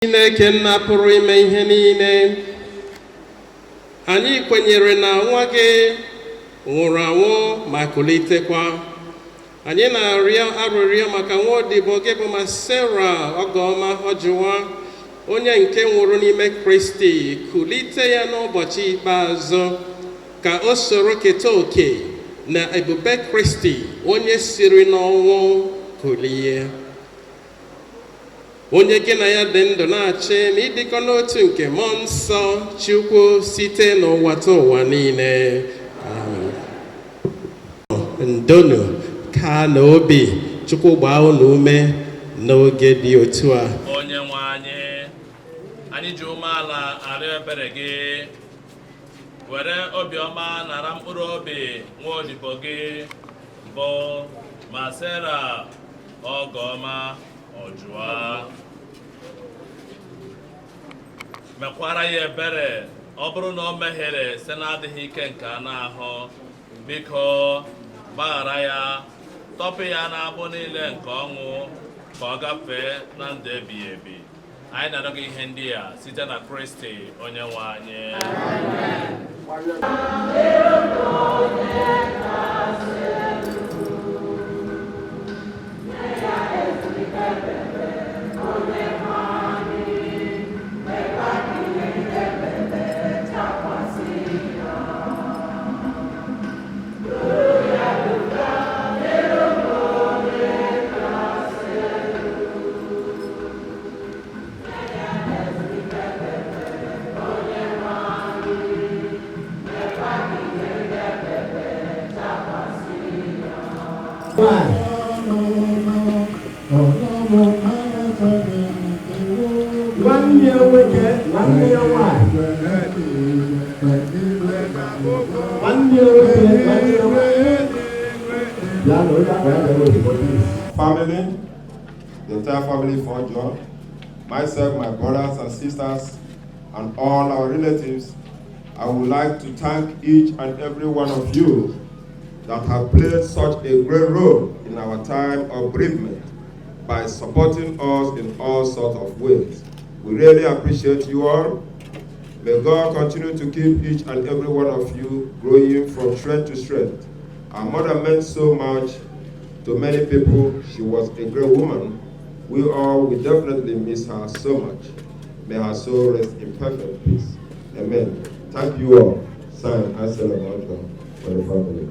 Chineke nna pụrụ ime ihe niile, anyị kwenyere na nwa gị nwụrụ anwụ ma kulitekwa. Anyị na-arịọ arịrịọ maka nwa odibo gị bụ Marcera Ogoma Ojuah, onye nke nwụrụ n'ime Kristi, kulite ya n'ụbọchị ikpeazụ ka o soro keta oke na ebube Kristi, onye siri n'ọnwụ kulie. Onye gị na ya dị ndụ na-achị na ịdịkọ n'otu nke mmụọ nsọ Chukwu site n'ụwa ta ụwa niile. Ndonu ka na obi Chukwu gbaa unu ume n'oge dị otu a. Onye nwe anyị ji umeala arịọ ebere gị, were obiọma nara mkpụrụ obi nwa odibo gị bụ Marcera Ogoma Ojuah. Mekwara ya ebere ọ bụrụ na o mehiere site na-adịghị ike nke anụ ahụ, biko gbaghara ya, tọpụ ya n'agbụ niile nke ọnwụ ka ọ gafee na ndụ ebighị ebi. Anyị na-arịọ gị ihe ndị a site na Kristi onye nwe anyị. Family, the entire family for Ojuah, myself, my brothers and sisters, and all our relatives, I would like to thank each and every one of you that have played such a great role in our time of bereavement by supporting us in all sorts of ways. We really appreciate you all. May God continue to keep each and every one of you growing from strength to strength. Our mother meant so much to many people. She was a great woman. We all will definitely miss her so much. May her soul rest in perfect peace. Amen. Thank you all. Signed, Anselm and Anselm for the family.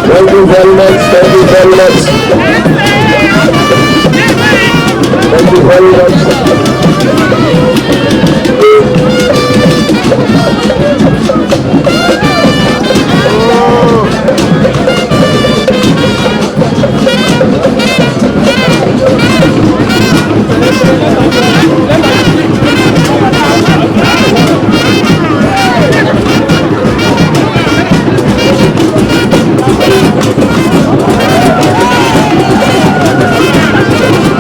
Thank you very much. Thank you very much. Thank you very much.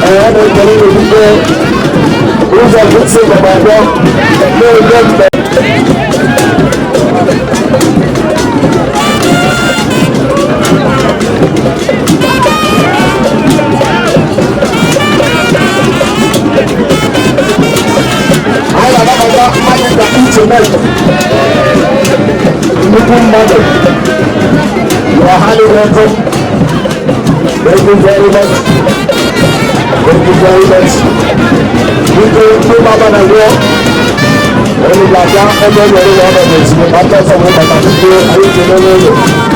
I want to You are highly welcome. Thank you very much. Thank you very much. We go to Baba and War. Only Baba and then the other one of this. After some of the people, I need to know.